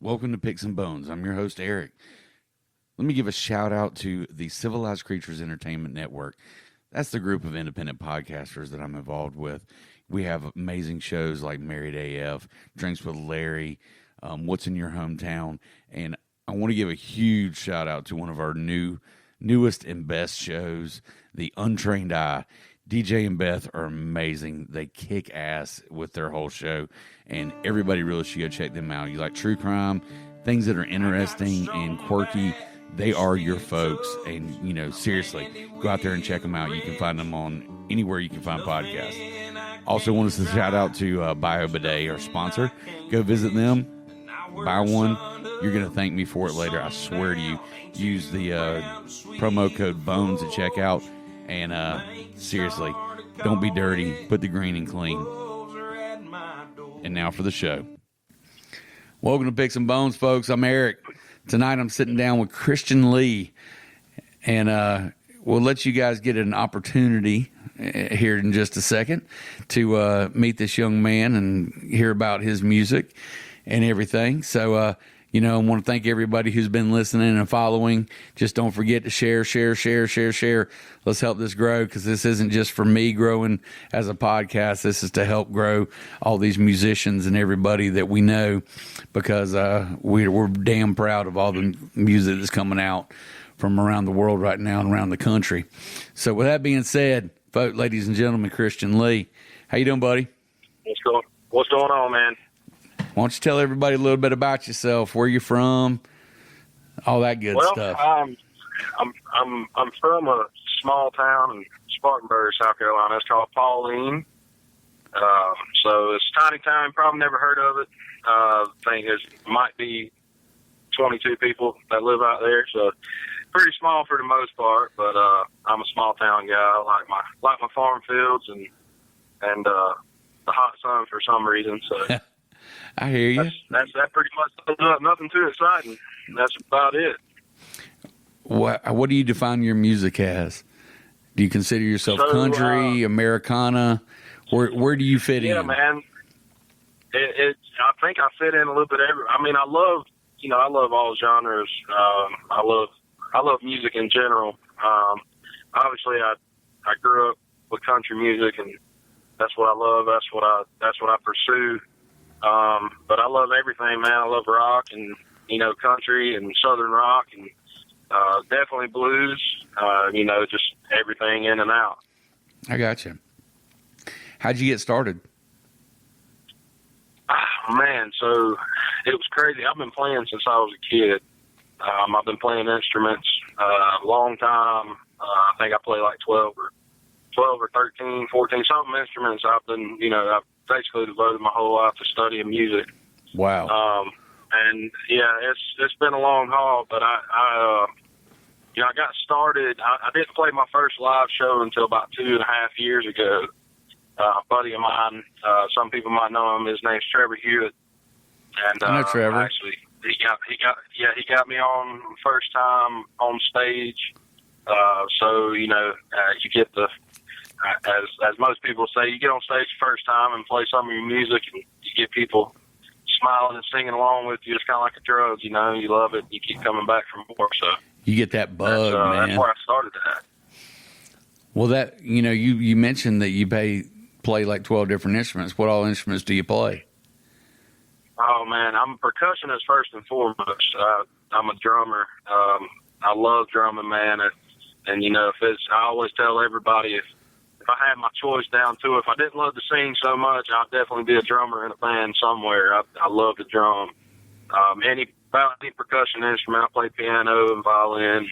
Welcome to Picks and Bones. I'm your host, Eric. Let me give a shout out to the Civilized Creatures Entertainment Network. That's the group of independent podcasters that I'm involved with. We have amazing shows like Married AF, Drinks with Larry, What's in Your Hometown, and I want to give a huge shout out to one of our newest and best shows, The Untrained Eye. DJ and Beth are amazing. They kick ass with their whole show, and everybody really should go check them out. You like true crime, things that are interesting and quirky, they are your folks. And, seriously, go out there and check them out. You can find them on anywhere you can find podcasts. Also want us to shout out to BioBidet, our sponsor. Go visit them, buy one. You're going to thank me for it later. I swear to you. Use the promo code BONES at checkout. And seriously, don't be dirty. Put the green in clean. And now for the show. Welcome to Picks and Bones, folks. I'm Eric. Tonight I'm sitting down with Christian Lee. And we'll let you guys get an opportunity here in just a second to meet this young man and hear about his music and everything. So, I want to thank everybody who's been listening and following. Just don't forget to share. Let's help this grow, because this isn't just for me growing as a podcast. This is to help grow all these musicians and everybody that we know, because we're damn proud of all the music that's coming out from around the world right now and around the country. So with that being said, folks, ladies and gentlemen, Christian Lee. How you doing, buddy? What's going on, man? Why don't you tell everybody a little bit about yourself, where you're from, all that good stuff? I'm from a small town in Spartanburg, South Carolina. It's called Pauline. So it's a tiny town. Probably never heard of it. I think there might be 22 people that live out there. So pretty small for the most part. But I'm a small town guy. I like my farm fields and the hot sun for some reason. So. I hear you. That pretty much sums up. Nothing too exciting. That's about it. What do you define your music as? Do you consider yourself country, Americana? Where do you fit in? Yeah, man. I think I fit in a little bit everywhere. I mean, I love all genres. I love music in general. Obviously, I grew up with country music, and that's what I love. That's what I pursue. But I love everything, man. I love rock and, country and southern rock and, definitely blues, just everything in and out. I got you. How'd you get started? Man, so it was crazy. I've been playing since I was a kid. I've been playing instruments a long time. I think I play like 12 or 13, 14, something instruments. I've basically devoted my whole life to studying music. Wow. And yeah, it's been a long haul, but I got started. I didn't play my first live show until about 2.5 years ago. A buddy of mine, some people might know him. His name's Trevor Hewitt. And I know Trevor. Actually, he got me on first time on stage. So you get the. As most people say, you get on stage the first time and play some of your music, and you get people smiling and singing along with you. It's kind of like a drug, you love it. You keep coming back for more. So you get that bug, man. That's where I started that. Well, that you mentioned that you play like 12 different instruments. What all instruments do you play? Oh man, I'm a percussionist first and foremost. I'm a drummer. I love drumming, man. And I always tell everybody if I had my choice down to it, if I didn't love to sing so much, I'd definitely be a drummer in a band somewhere. I love to drum. Any percussion instrument. I play piano and violin.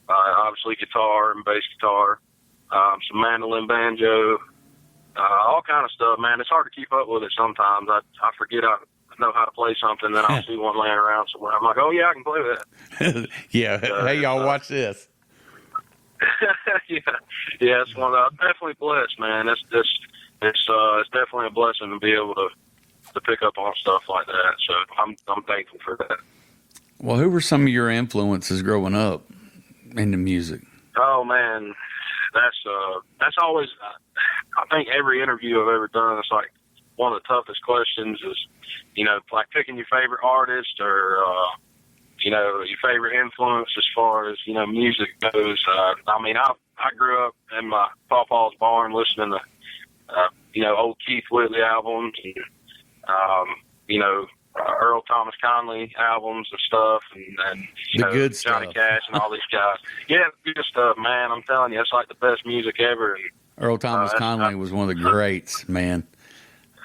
Obviously guitar and bass guitar. Some mandolin, banjo, all kind of stuff, man. It's hard to keep up with it sometimes. I forget I know how to play something, then I'll see one laying around somewhere. I'm like, oh yeah, I can play that. Yeah. Hey, y'all, watch this. Yeah, it's one. I'm definitely blessed, man. It's definitely a blessing to be able to pick up on stuff like that. So I'm thankful for that. Well, who were some of your influences growing up into music? Oh man, that's always. I think every interview I've ever done, it's like one of the toughest questions is, you know, like picking your favorite artist or, you know, your favorite influence as far as, you know, music goes. I mean, I grew up in my pawpaw's barn listening to, you know, old Keith Whitley albums and, you know, Earl Thomas Conley albums and stuff, and you know, good Johnny stuff. Cash and all these guys. Yeah, good stuff, man. I'm telling you, it's like the best music ever. And, Earl Thomas Conley was one of the greats, man.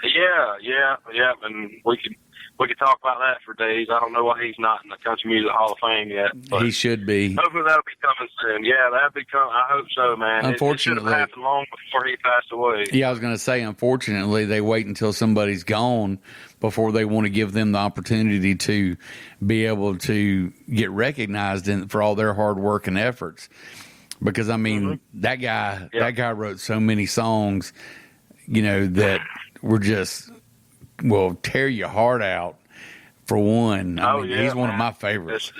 Yeah, and we could talk about that for days. I don't know why he's not in the Country Music Hall of Fame yet. But He should be. hopefully that'll be coming soon. Yeah, that'll be coming. I hope so, man. Unfortunately, it should have happened long before he passed away. Yeah, I was going to say, unfortunately, they wait until somebody's gone before they want to give them the opportunity to be able to get recognized for all their hard work and efforts. Because, I mean, that guy wrote so many songs, you know, that were just will tear your heart out. For one, I mean, he's one of my favorites.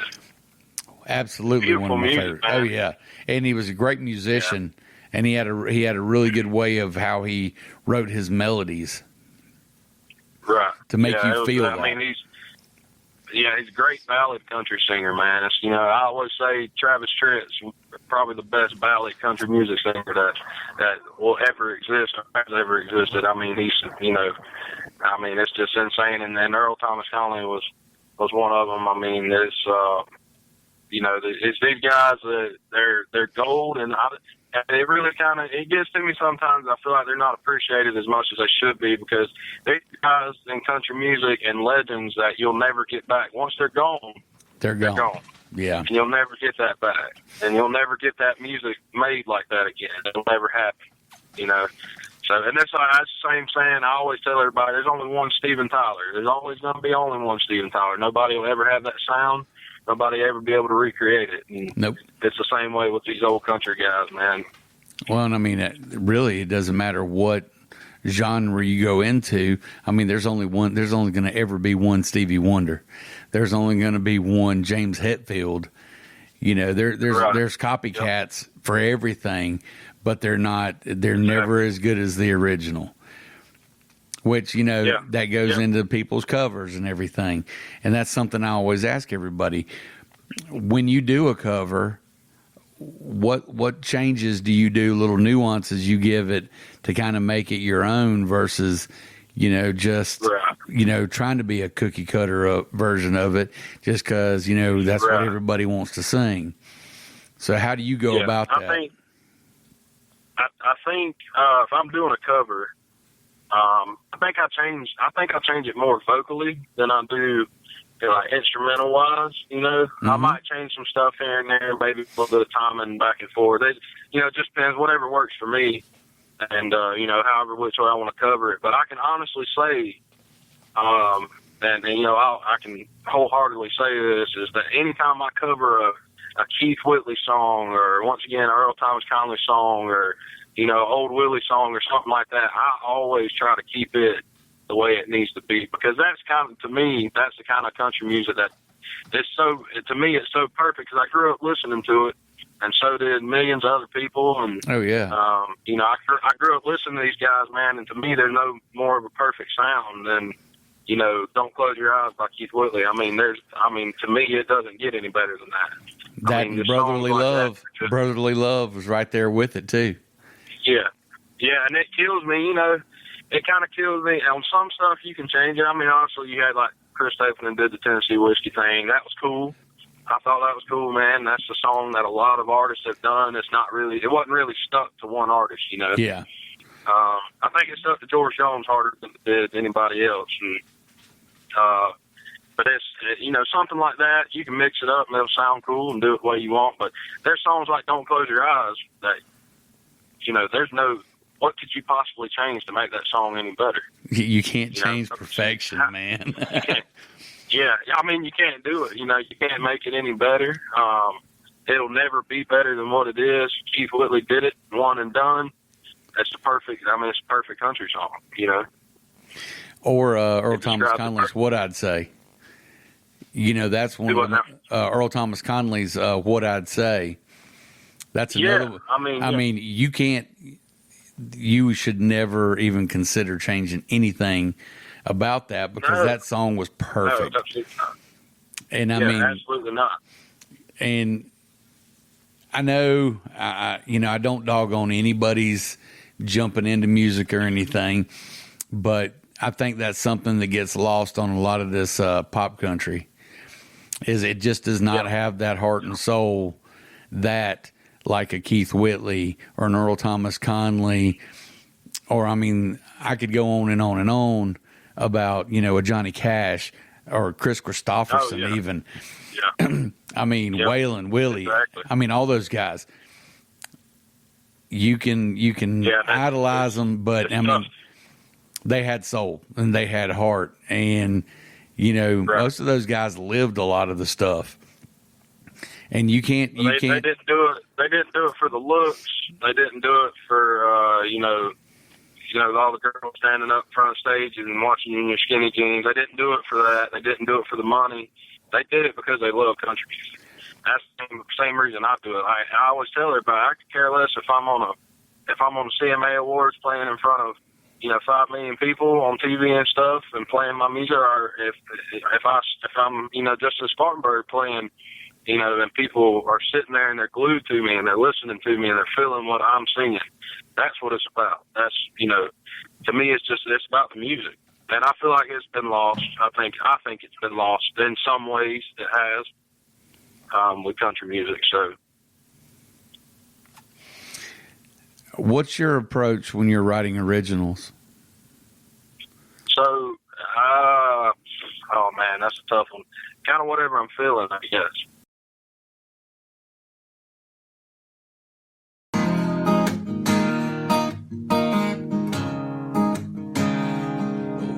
Absolutely one of my favorites. Man. Oh yeah, and he was a great musician, and he had a really good way of how he wrote his melodies, right, to make you feel that. I mean, he's a great ballad country singer, man. It's, you know, I always say Travis Tritt's probably the best ballad country music singer that will ever exist or has ever existed. I mean, he's, you know, I mean, it's just insane. And then Earl Thomas Conley was one of them. I mean, it's, you know, it's these guys that they're gold, and it really kind of, it gets to me sometimes. I feel like they're not appreciated as much as they should be, because they're guys in country music and legends that you'll never get back. Once they're gone, they're gone. Yeah. And you'll never get that back. And you'll never get that music made like that again. It'll never happen, you know. So, and that's the same saying I always tell everybody, there's only one Steven Tyler. There's always going to be only one Steven Tyler. Nobody will ever have that sound. Nobody ever be able to recreate it. And nope. It's the same way with these old country guys, man. Well, and I mean, it doesn't matter what genre you go into. I mean, there's only going to ever be one Stevie Wonder. There's only going to be one James Hetfield. You know, there's copycats for everything, but they're never as good as the original. Which, you know, that goes into people's covers and everything. And that's something I always ask everybody. When you do a cover, what changes do you do, little nuances you give it to kind of make it your own versus, you know, just, you know, trying to be a cookie cutter version of it just because, you know, that's what everybody wants to sing. So how do you go about that? I think if I'm doing a cover, I think I change it more vocally than I do, you know, like instrumental wise. You know, I might change some stuff here and there, maybe a little bit of timing back and forth. It, you know, it just depends, whatever works for me, and you know, however which way I want to cover it. But I can honestly say, and you know, I can wholeheartedly say this, is that anytime I cover a Keith Whitley song, or once again Earl Thomas Conley song, or you know, old Willie song or something like that, I always try to keep it the way it needs to be, because that's kind of, to me, that's the kind of country music that it's so, to me, it's so perfect, because I grew up listening to it, and so did millions of other people. And you know, I grew up listening to these guys, man, and to me, there's no more of a perfect sound than, you know, Don't Close Your Eyes by Keith Whitley. I mean, to me, it doesn't get any better than that. That, I mean, brotherly love was right there with it too. Yeah, and it kills me, you know. It kind of kills me. On some stuff, you can change it. I mean, honestly, you had, like, Chris Stapleton did the Tennessee Whiskey thing. That was cool. I thought that was cool, man. That's a song that a lot of artists have done. It wasn't really stuck to one artist, you know. Yeah. I think it stuck to George Jones harder than it did anybody else. And, but you know, something like that, you can mix it up and it'll sound cool and do it the way you want. But there's songs like Don't Close Your Eyes that, you know, what could you possibly change to make that song any better? You can't change perfection, man. Yeah, I mean, you can't do it. You know, you can't make it any better. It'll never be better than what it is. Keith Whitley did it, one and done. It's a perfect country song, you know. Or Earl Thomas Conley's What I'd Say. You know, that's one of Earl Thomas Conley's What I'd Say. That's another. I mean, you can't. you should never even consider changing anything about that, because that song was perfect. No, absolutely not. And I mean, absolutely not. And I know, I don't dog on anybody's jumping into music or anything, but I think that's something that gets lost on a lot of this pop country, is it just does not have that heart and soul that like a Keith Whitley or an Earl Thomas Conley, or I mean, I could go on and on and on about, a Johnny Cash or Chris Christopherson even. Yeah. I mean, Waylon, Willie. Exactly. I mean, all those guys. You can idolize them, but I mean, they had soul and they had heart, and most of those guys lived a lot of the stuff. And you can't. They didn't do it. They didn't do it for the looks. They didn't do it for all the girls standing up front of stage and watching you in your skinny jeans. They didn't do it for that. They didn't do it for the money. They did it because they love country music. That's the same reason I do it. I always tell everybody, I could care less if I'm on a CMA Awards playing in front of 5 million people on TV and stuff and playing my music, or if I'm just a Spartanburg playing, and people are sitting there and they're glued to me and they're listening to me and they're feeling what I'm singing. That's what it's about. That's to me it's about the music. And I feel like it's been lost. I think it's been lost in some ways. It has with country music. So, what's your approach when you're writing originals? So, oh man, that's a tough one. Kind of whatever I'm feeling, I guess.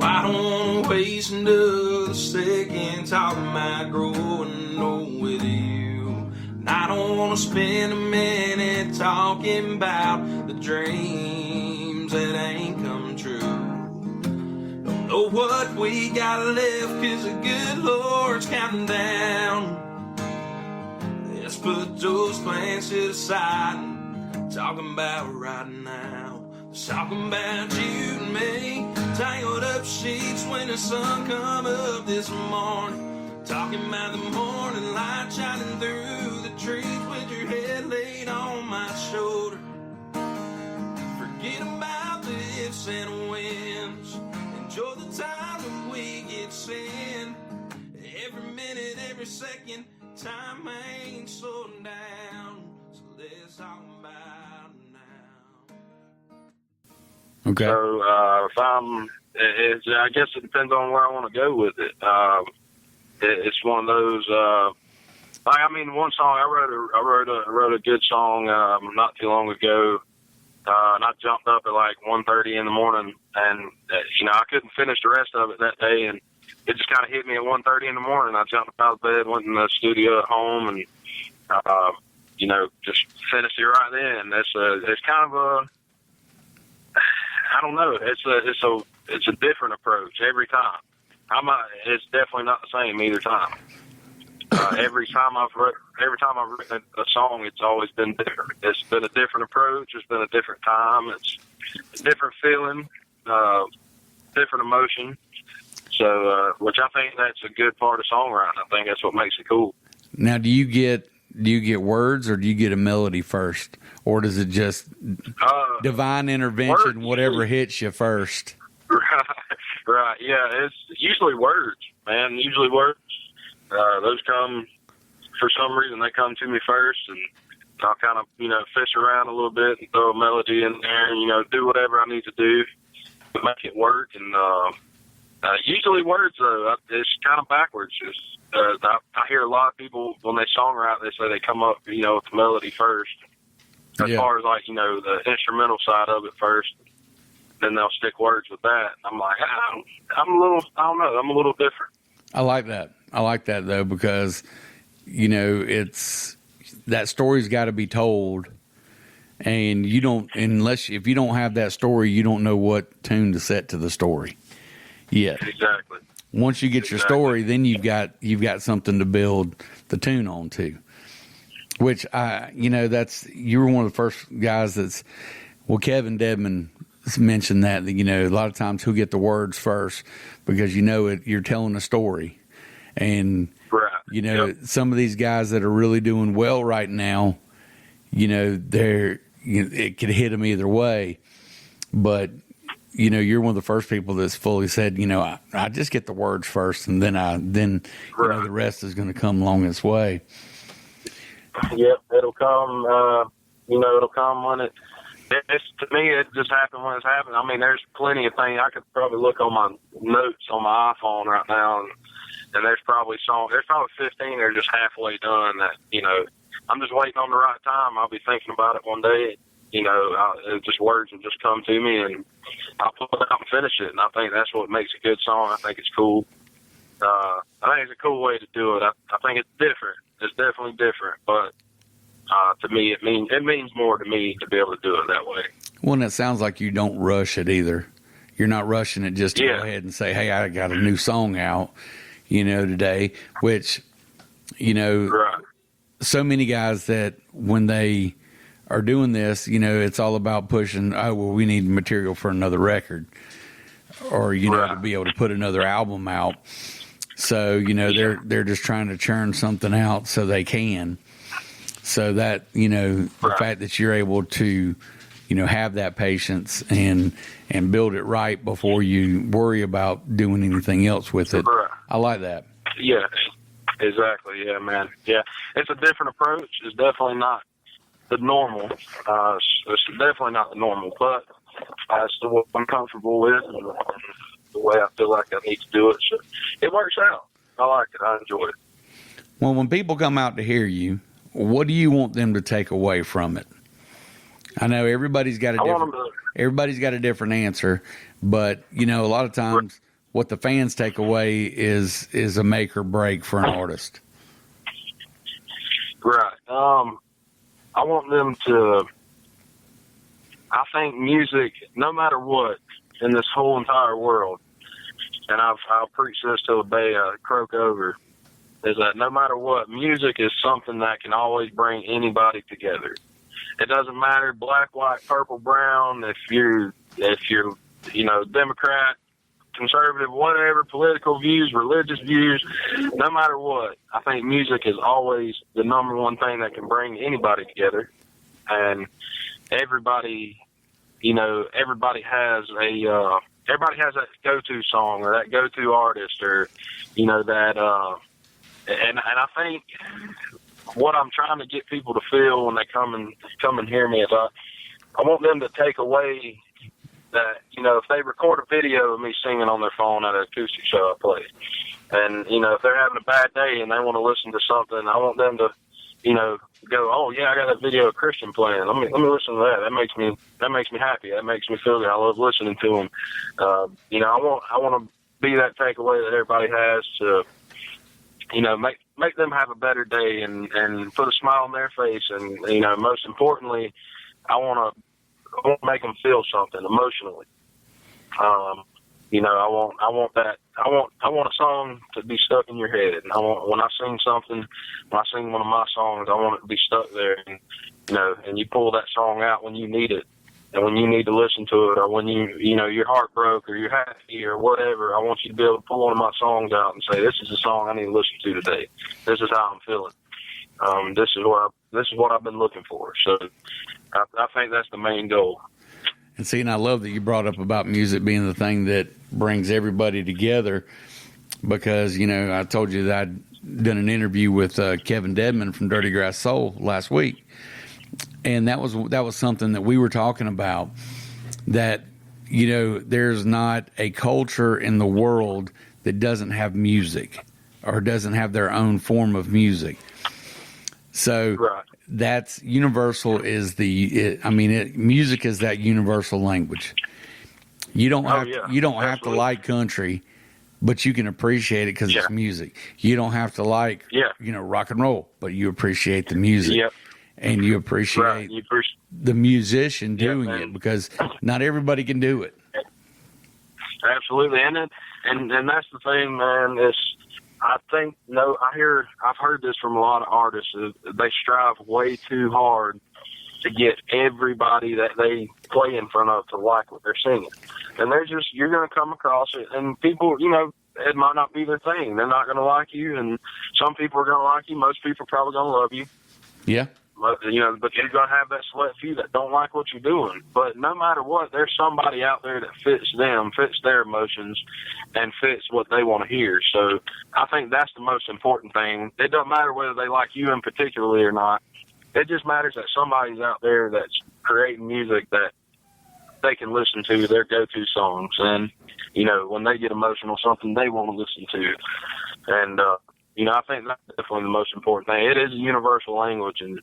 I don't want to waste another second talking about growing old with you. And I don't want to spend a minute talking about the dreams that ain't come true. Don't know what we got left, 'cause the good Lord's counting down. Let's put those plans to the side and talking about right now. Talking about you and me, tangled up sheets when the sun come up this morning. Talking about the morning light shining through the trees with your head laid on my shoulder. Forget about the ifs and whens. Enjoy the time when we get sin. Every minute, every second, time ain't slowing down. So let's talk about Okay. So I guess it depends on where I want to go with it. It's one of those. One song I wrote a good song not too long ago, and I jumped up at like 1:30 in the morning, and I couldn't finish the rest of it that day, and it just kind of hit me at 1:30 in the morning. I jumped out of bed, went in the studio at home, and just finished it right then. It's kind of a. I don't know. It's a different approach every time. It's definitely not the same either time. Every time I've written a song, it's always been different. It's been a different approach. It's been a different time. It's a different feeling, different emotion. So, which I think that's a good part of songwriting. I think that's what makes it cool. Now, do you get words, or do you get a melody first? Or does it just divine intervention, whatever hits you first? Right. Yeah, it's usually words, man. Usually words. Those come, for some reason, they come to me first, and I'll kind of, fish around a little bit and throw a melody in there and, do whatever I need to do to make it work. And usually words, though, it's kind of backwards. I hear a lot of people, when they songwrite, they say they come up, with the melody first. As far as the instrumental side of it first, then they'll stick words with that. I'm like, I'm a little different. I like that though, because it's that story's got to be told, and if you don't have that story, you don't know what tune to set to the story yet. Exactly. Once you get your story, then you've got something to build the tune on to. Which you were one of the first guys Well, Kevin Dedman mentioned that, you know, a lot of times he'll get the words first because, you know, you're telling a story. And, you know, some of these guys that are really doing well right now, you know, it could hit them either way. But, you know, you're one of the first people that's fully said, you know, I just get the words first, and then you know, the rest is going to come along its way. Yep, it'll come. You know, it'll come when to me, it just happened when it's happened. I mean, there's plenty of things. I could probably look on my notes on my iPhone right now, and there's probably 15 that are just halfway done that, you know, I'm just waiting on the right time. I'll be thinking about it one day. You know, just words will just come to me, and I'll pull it out and finish it. And I think that's what makes a good song. I think it's cool. I think it's a cool way to do it. I think it's different. It's definitely different, but to me, it means more to me to be able to do it that way. Well, and it sounds like you don't rush it either. You're not rushing it just to go ahead and say, hey, I got a new song out, you know, today, which, you know, so many guys that when they are doing this, you know, it's all about pushing, oh, well, we need material for another record, or, you know, to be able to put another album out. So, you know, they're just trying to churn something out so they can. So that, you know, the fact that you're able to, you know, have that patience and build it right before you worry about doing anything else with it. I like that. Yeah, exactly. Yeah, man. Yeah, it's a different approach. It's definitely not the normal. It's definitely not the normal, but it's the what I'm comfortable with and the way I feel like I need to do it. So it works out. I like it. I enjoy it. Well, when people come out to hear you, what do you want them to take away from it? I know everybody's got a different answer, but you know, a lot of times what the fans take away is a make or break for an artist. Right. I want them to. I think music, no matter what, in this whole entire world, and I'll preach this till the day I croak over, is that no matter what, music is something that can always bring anybody together. It doesn't matter black, white, purple, brown, if you're you know, Democrat, conservative, whatever, political views, religious views, no matter what, I think music is always the number one thing that can bring anybody together. And everybody, you know, everybody has that go-to song or that go-to artist or, you know, that, and I think what I'm trying to get people to feel when they come and hear me is I want them to take away that, you know, if they record a video of me singing on their phone at an acoustic show I play, and, you know, if they're having a bad day and they want to listen to something, I want them to, you know, go, oh yeah, I got that video of Christian playing. Let me listen to that. That makes me happy. That makes me feel good. I love listening to them. You know, I want to be that takeaway that everybody has to, you know, make them have a better day and put a smile on their face. And, you know, most importantly, I want to make them feel something emotionally. You know, I want that. I want a song to be stuck in your head. And when I sing one of my songs, I want it to be stuck there. And, you know, and you pull that song out when you need it. And when you need to listen to it, or when you know, your heart broke or you're happy or whatever, I want you to be able to pull one of my songs out and say, this is the song I need to listen to today. This is how I'm feeling. This is what I've been looking for. So I think that's the main goal. And see, and I love that you brought up about music being the thing that brings everybody together, because, you know, I told you that I'd done an interview with Kevin Dedman from Dirty Grass Soul last week. And that was something that we were talking about, that, you know, there's not a culture in the world that doesn't have music or doesn't have their own form of music. So that's universal music is that universal language. You don't have to like country, but you can appreciate it because it's music. You don't have to like, you know, rock and roll, but you appreciate the music. Yep. And you appreciate the musician doing it, because not everybody can do it. Absolutely. And that's the thing, man, is I've heard this from a lot of artists. They strive way too hard to get everybody that they play in front of to like what they're singing. And you're going to come across it, and people, it might not be their thing. They're not going to like you, and some people are going to like you. Most people are probably going to love you. Yeah. But you're going to have that select few that don't like what you're doing. But no matter what, there's somebody out there that fits them, fits their emotions, and fits what they want to hear. So I think that's the most important thing. It doesn't matter whether they like you in particularly or not. It just matters that somebody's out there that's creating music that they can listen to, their go-to songs. And, when they get emotional, something they want to listen to. And, I think that's definitely the most important thing. It is a universal language, and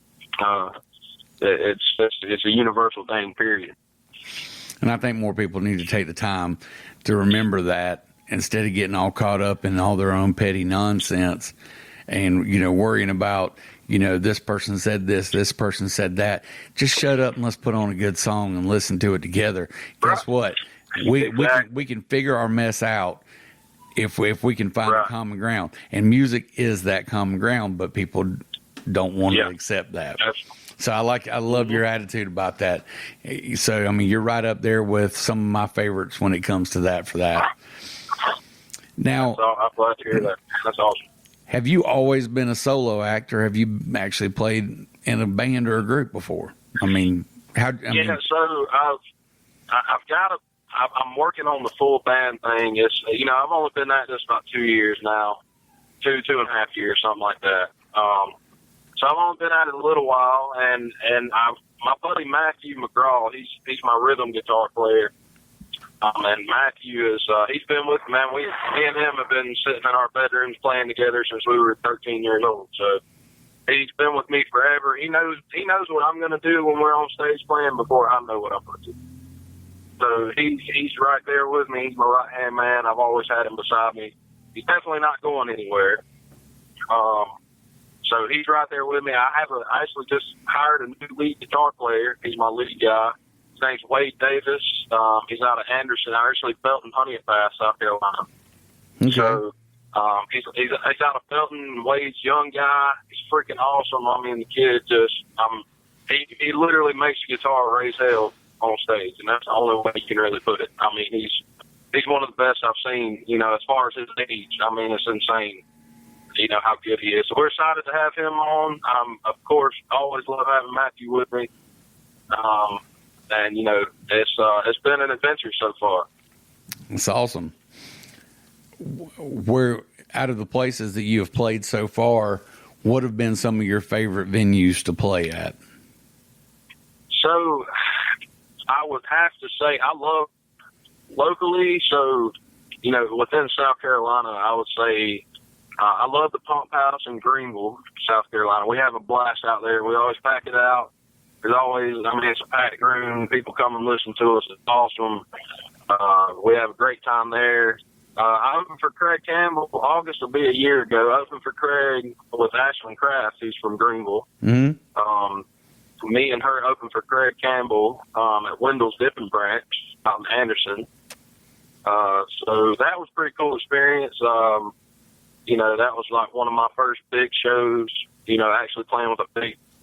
it's a universal thing, period. And I think more people need to take the time to remember that instead of getting all caught up in all their own petty nonsense and, worrying about, this person said this person said that. Just shut up and let's put on a good song and listen to it together. Guess what? We can figure our mess out if we can find a common ground. And music is that common ground, but people don't want to accept that. So I love your attitude about that. So, you're right up there with some of my favorites when it comes to that for that. Now, I'm glad to hear that. That's awesome. Have you always been a solo act, or have you actually played in a band or a group before? So I'm working on the full band thing. It's, I've only been at this about 2 years now, 2.5 years, something like that. So I've only been at it a little while, and my buddy Matthew McGraw, he's my rhythm guitar player. And Matthew he's been with me, man. Me and him have been sitting in our bedrooms playing together since we were 13 years old. So he's been with me forever. He knows what I'm going to do when we're on stage playing before I know what I'm going to do. So he's right there with me. He's my right hand man. I've always had him beside me. He's definitely not going anywhere. So he's right there with me. I actually just hired a new lead guitar player. He's my lead guy. His name's Wade Davis. He's out of Anderson, actually Belton, Honea Pass, South Carolina. Okay. So he's out of Belton. Wade's young guy. He's freaking awesome. The kid just he literally makes the guitar raise hell on stage, and that's the only way you can really put it. He's one of the best I've seen. As far as his age, it's insane. How good he is. So we're excited to have him on. Of course, always love having Matthew with me. And it's been an adventure so far. It's awesome. Where out of the places that you have played so far, what have been some of your favorite venues to play at? So I would have to say I love locally. So, within South Carolina, I would say I love the Pump House in Greenville, South Carolina. We have a blast out there. We always pack it out. There's always, it's a packed room. People come and listen to us. It's awesome. We have a great time there. I opened for Craig Campbell. August will be a year ago. I opened for Craig with Ashland Craft, who's from Greenville. Mm-hmm. Me and her opened for Craig Campbell at Wendell's Dipping Branch out in Anderson. So that was a pretty cool experience. That was like one of my first big shows, actually playing with a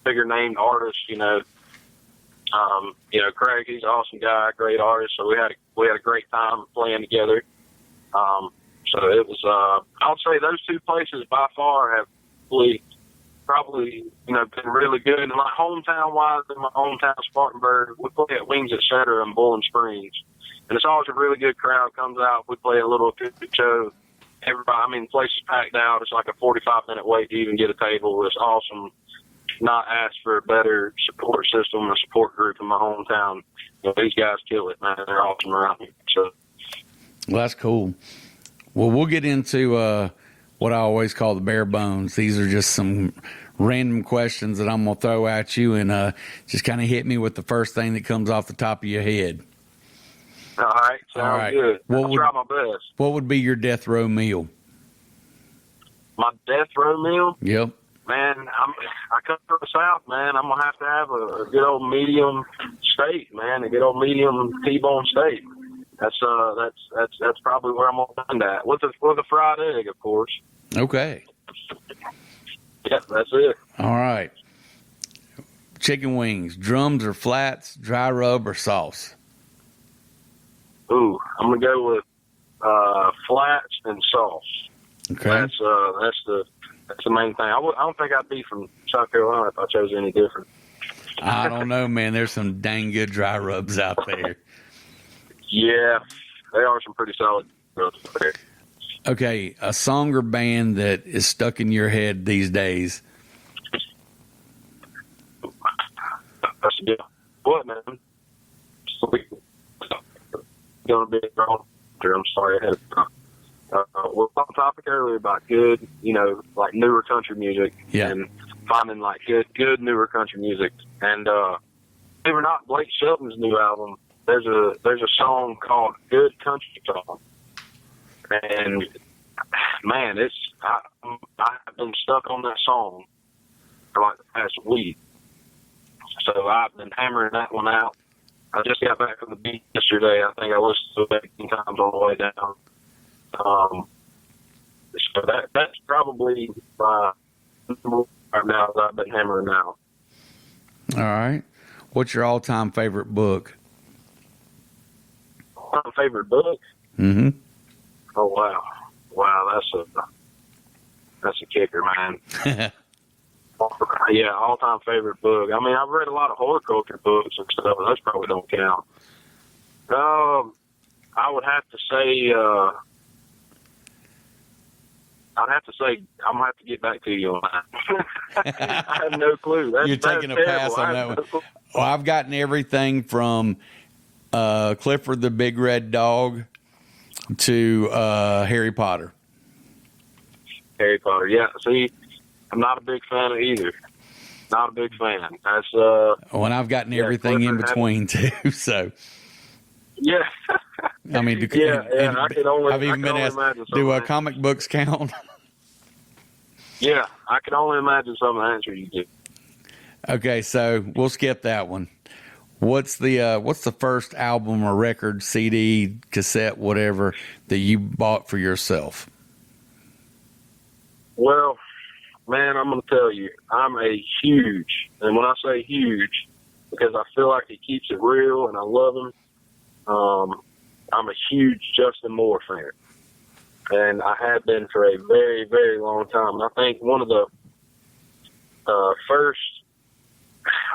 bigger named artist, Craig, he's an awesome guy, great artist. So we had a great time playing together. So it was, I would say those two places by far have probably, been really good. And like hometown wise, in my hometown, Spartanburg, we play at Wings Etc. in Bowling Springs. And it's always a really good crowd comes out. We play a little acoustic show. Everybody, the place is packed out. It's like a 45-minute wait to even get a table. It's awesome. Not ask for a better support system or support group in my hometown. These guys kill it, man. They're awesome around me. So, well, that's cool. Well, we'll get into what I always call the bare bones. These are just some random questions that I'm going to throw at you, and just kind of hit me with the first thing that comes off the top of your head. All right. Sounds good. I'll try my best. What would be your death row meal? My death row meal? Yep. Man, I come from the South, man. I'm gonna have a good old medium steak, man. A good old medium T-bone steak. That's probably where I'm gonna find that with a fried egg, of course. Okay. Yep, that's it. All right. chicken wings, drums or flats, dry rub or sauce? Ooh, I'm gonna go with flats and sauce. Okay. That's the main thing. I don't think I'd be from South Carolina if I chose any different. I don't know, man. There's some dang good dry rubs out there. Yeah, they are some pretty solid rubs out there. Okay, a song or band that is stuck in your head these days. That's a good. What, man? Gonna be wrong. I'm sorry. I had we're on topic earlier about good, like newer country music, and finding like good newer country music. And believe it or not, Blake Shelton's new album, there's a song called "Good Country Song," and man, I've been stuck on that song for like the past week. So I've been hammering that one out. I just got back from the beach yesterday. I think I listened to it 18 times on the way down. So that's probably my right now that I've been hammering out. All right. What's your all-time favorite book? My favorite book? Mm-hmm. Oh, wow, that's a kicker, man. Yeah, all-time favorite book. I mean, I've read a lot of horticulture books and stuff, but those probably don't count. I would have to say, I'm going to have to get back to you on that. I have no clue. You're taking a pass on that one. Well, I've gotten everything from Clifford the Big Red Dog to Harry Potter. Harry Potter, yeah. See, I'm not a big fan of either. Not a big fan. That's when I've gotten everything in between too. So yeah. I mean, I could only. I've even been asked, do comic books count? Yeah, I can only imagine some of the answers you get. Okay, so we'll skip that one. What's the first album or record, CD, cassette, whatever that you bought for yourself? Well, man, I'm going to tell you, I'm a huge, and when I say huge, because I feel like he keeps it real and I love him, I'm a huge Justin Moore fan. And I have been for a very, very long time. And I think one of the first,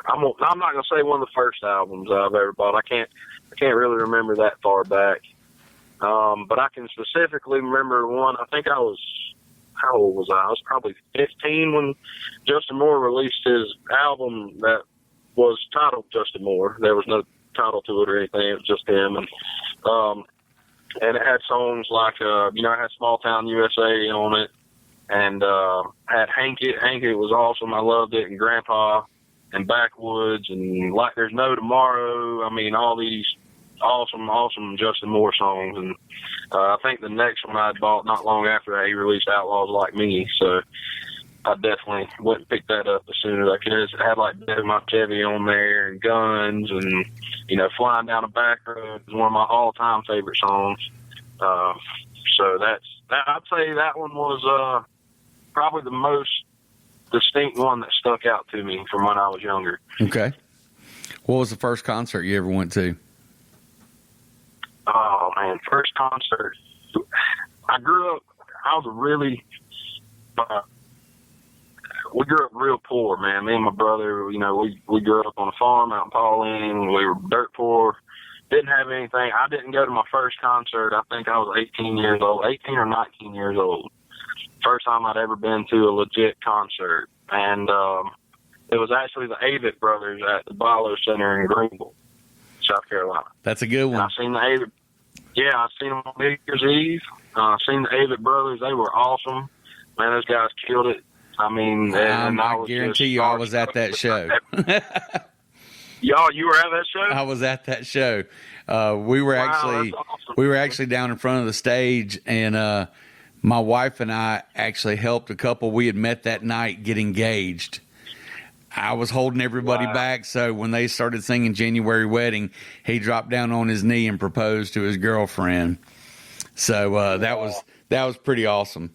I'm not going to say one of the first albums I've ever bought. I can't really remember that far back. But I can specifically remember one. I think how old was I? I was probably 15 when Justin Moore released his album that was titled Justin Moore. There was no title to it or anything. It was just him. And it had songs like, it had Small Town USA on it. And had Hank It. Hank It was awesome. I loved it. And Grandpa and Backwoods and Like There's No Tomorrow. I mean, all these awesome Justin Moore songs. And I think the next one I bought not long after that, he released Outlaws Like Me. So I definitely went and picked that up as soon as I could. It had like Dead My Chevy on there and Guns and, Flying Down a Back Road is one of my all-time favorite songs. So I'd say that one was probably the most distinct one that stuck out to me from when I was younger. Okay. What was the first concert you ever went to? Oh, man, first concert. I was a really, we grew up real poor, man. Me and my brother, we grew up on a farm out in Pauline. We were dirt poor. Didn't have anything. I didn't go to my first concert. I think I was 18 or 19 years old. First time I'd ever been to a legit concert. And it was actually the Averett Brothers at the Bilo Center in Greenville, South Carolina. That's a good one. And I've seen them on New Year's Eve. I've seen the Averett Brothers. They were awesome. Man, those guys killed it. I mean, I guarantee you I was at that show. Y'all, you were at that show? I was at that show. We were actually down in front of the stage, and my wife and I actually helped a couple we had met that night get engaged. I was holding everybody back, so when they started singing January Wedding, he dropped down on his knee and proposed to his girlfriend. So that was pretty awesome.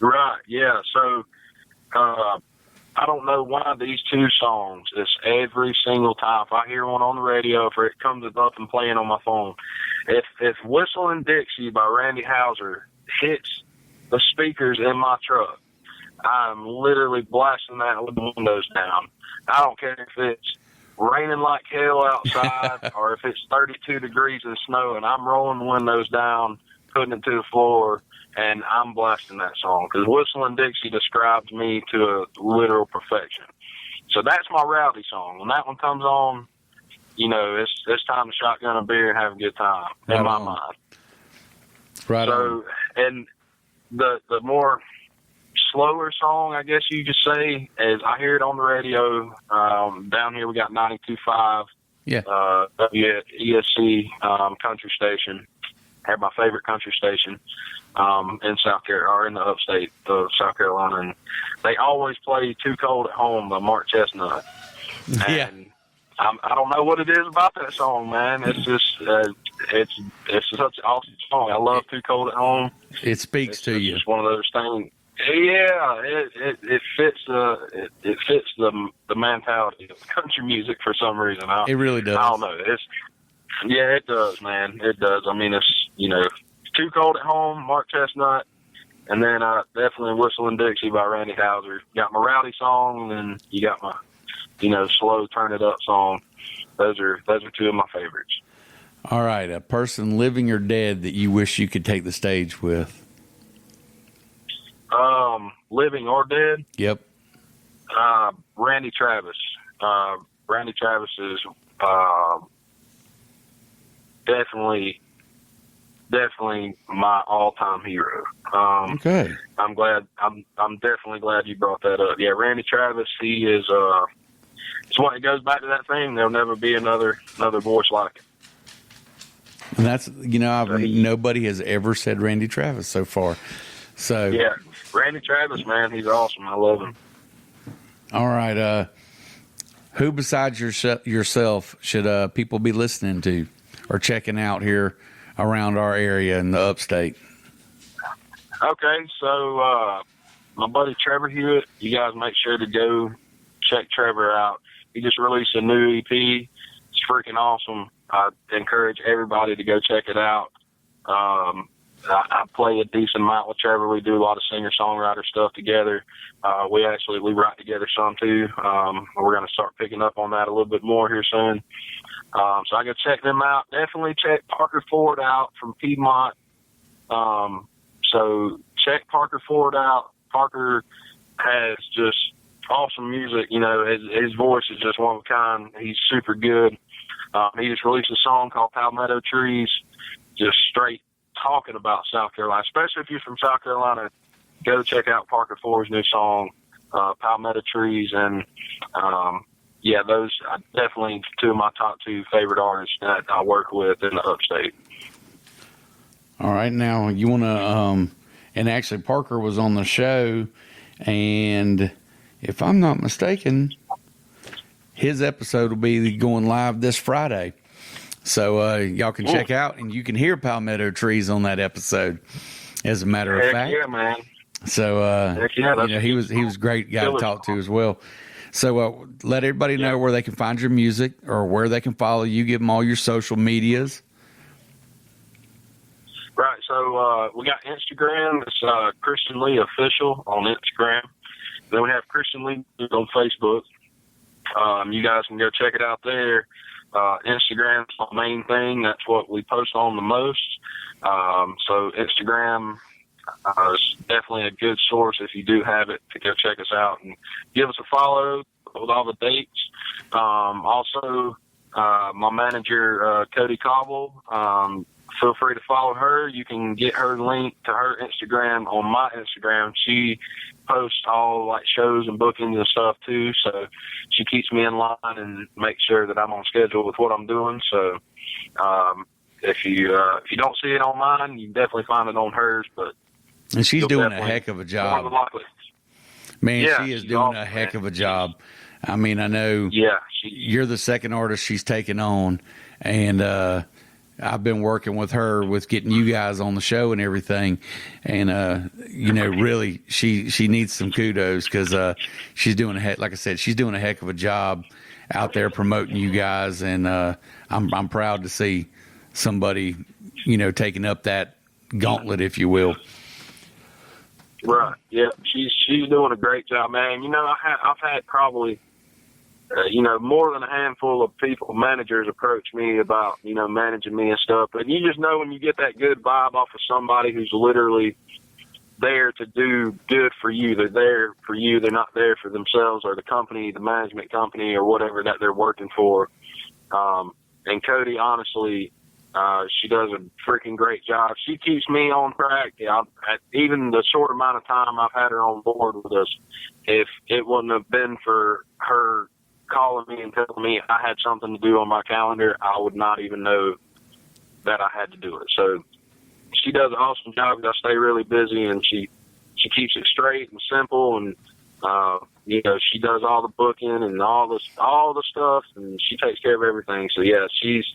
Right, yeah. So I don't know why these two songs, it's every single time. If I hear one on the radio, if it comes up and playing on my phone, if Whistling Dixie by Randy Houser hits the speakers in my truck, I'm literally blasting that with the windows down. I don't care if it's raining like hell outside or if it's 32 degrees and snow, and I'm rolling the windows down, putting it to the floor, and I'm blasting that song because Whistling Dixie describes me to a literal perfection. So that's my rowdy song. When that one comes on, you know, it's time to shotgun a beer and have a good time in my mind. Right. So, and the more slower song, I guess you could say, is I hear it on the radio. Down here we got 92.5. Yeah. WESC country station. Had my favorite country station in South Carolina, or in the upstate of South Carolina, and they always play "Too Cold at Home" by Mark Chestnut. Yeah. And I don't know what it is about that song, man. It's just it's such an awesome song. I love "Too Cold at Home." It speaks to you. It's one of those things. Yeah, it fits the mentality of country music for some reason. It really does. I don't know. Yeah, it does, man. It does. I mean, it's, you know, Too Cold at Home, Mark Chestnut, and then definitely Whistling Dixie by Randy Houser. Got my rowdy song, and then you got my, you know, slow turn it up song. Those are two of my favorites. All right, a person living or dead that you wish you could take the stage with. Living or dead? Yep. Randy Travis. Randy Travis is definitely my all-time hero. Okay. I'm definitely glad you brought that up. Yeah, Randy Travis, he is it's what it goes back to that thing. There'll never be another voice like it. And that's, you know, nobody has ever said Randy Travis so far. So yeah, Randy Travis, man, he's awesome. I love him. All right, who besides yourself should people be listening to or checking out here around our area in the upstate? Okay, so my buddy Trevor Hewitt, you guys make sure to go check Trevor out. He just released a new EP. It's freaking awesome. I encourage everybody to go check it out. I play a decent amount with Trevor. We do a lot of singer-songwriter stuff together. We write together some too. We're going to start picking up on that a little bit more here soon. So I go check them out. Definitely check Parker Ford out from Piedmont. So check Parker Ford out. Parker has just awesome music. You know, his voice is just one of a kind. He's super good. He just released a song called Palmetto Trees, just straight talking about South Carolina. Especially if you're from South Carolina, go check out Parker Ford's new song, Palmetto Trees. And yeah, those are definitely two of my top two favorite artists that I work with in the upstate. All right, now you want to, and actually Parker was on the show, and if I'm not mistaken, his episode will be going live this Friday. So y'all can check out, and you can hear Palmetto Trees on that episode, as a matter of fact. Yeah, man. So, you know, he was a great guy to talk to as well. So let everybody know where they can find your music or where they can follow you. Give them all your social medias. Right. So we got Instagram. It's Christian Lee Official on Instagram. Then we have Christian Lee on Facebook. You guys can go check it out there. Instagram's the main thing. That's what we post on the most. So Instagram is definitely a good source if you do have it to go check us out and give us a follow with all the dates. Also, my manager, Cody Cobble, feel free to follow her. You can get her link to her Instagram on my Instagram. She posts all like shows and bookings and stuff too, so she keeps me in line and makes sure that I'm on schedule with what I'm doing. So if you don't see it on mine, you can definitely find it on hers. But and she's doing a heck of a job. Man, she is doing awesome, a heck of a job. I mean, I know you're the second artist she's taken on, and I've been working with her with getting you guys on the show and everything. And, really she needs some kudos because she's doing like I said, she's doing a heck of a job out there promoting you guys. And I'm proud to see somebody, taking up that gauntlet, if you will. Right. Yeah. She's doing a great job, man. I've had probably, more than a handful of managers approach me about, managing me and stuff. But you just know when you get that good vibe off of somebody who's literally there to do good for you. They're there for you. They're not there for themselves or the company, the management company or whatever that they're working for. And Cody, honestly, she does a freaking great job. She keeps me on track. Even the short amount of time I've had her on board with us, if it wouldn't have been for her calling me and telling me I had something to do on my calendar, I would not even know that I had to do it. So she does an awesome job. I stay really busy, and she keeps it straight and simple, and she does all the booking and all the stuff, and she takes care of everything. So yeah, she's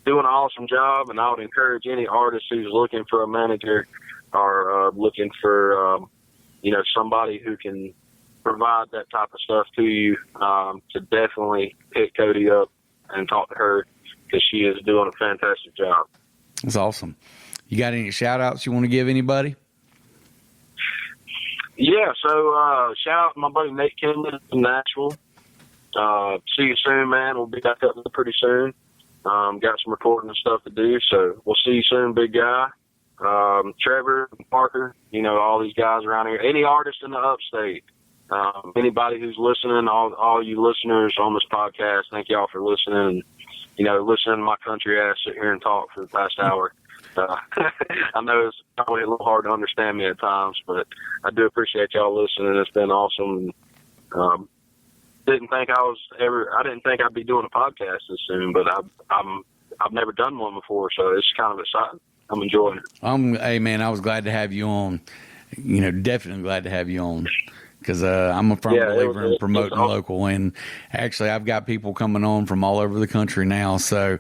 doing an awesome job, and I would encourage any artist who's looking for a manager or looking for somebody who can provide that type of stuff to you, to definitely hit Cody up and talk to her because she is doing a fantastic job. That's awesome. You got any shout outs you want to give anybody? Yeah, so shout out to my buddy Nate Kinley from Nashville. See you soon, man. We'll be back up there pretty soon. Got some recording and stuff to do, so we'll see you soon, big guy. Trevor, Parker, all these guys around here. Any artists in the upstate. Anybody who's listening, all you listeners on this podcast, thank y'all for listening. And, listening to my country ass sit here and talk for the past hour. I know it's probably a little hard to understand me at times, but I do appreciate y'all listening. It's been awesome. I didn't think I'd be doing a podcast this soon, but I've never done one before, so it's kind of exciting. I'm enjoying it. Hey man, I was glad to have you on. Definitely glad to have you on. Because I'm a firm believer in promoting local. And actually, I've got people coming on from all over the country now. So,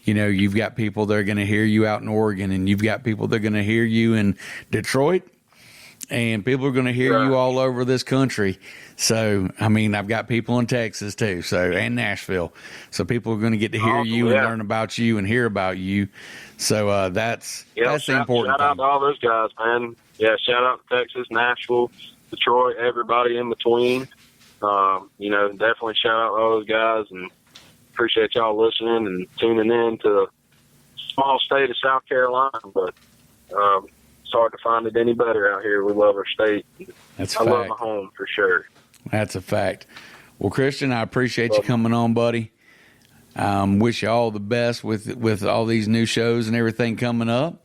you've got people that are going to hear you out in Oregon, and you've got people that are going to hear you in Detroit, and people are going to hear you all over this country. So, I've got people in Texas too, and Nashville. So people are going to get to hear you and learn about you and hear about you. So that's the important thing. Shout out to all those guys, man. Yeah, shout out to Texas, Nashville, Detroit, everybody in between. Definitely shout out to all those guys, and appreciate y'all listening and tuning in to the small state of South Carolina, but it's hard to find it any better out here. We love our state. That's a fact. I love my home for sure. That's a fact. Well, Christian, I appreciate you coming on, buddy. Wish you all the best with all these new shows and everything coming up.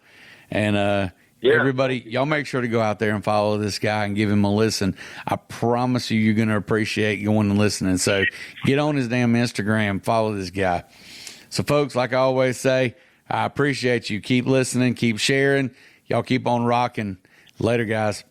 And everybody, y'all make sure to go out there and follow this guy and give him a listen. I promise you're going to appreciate going and listening. So get on his damn Instagram, follow this guy. So, folks, like I always say, I appreciate you. Keep listening, keep sharing. Y'all keep on rocking. Later, guys.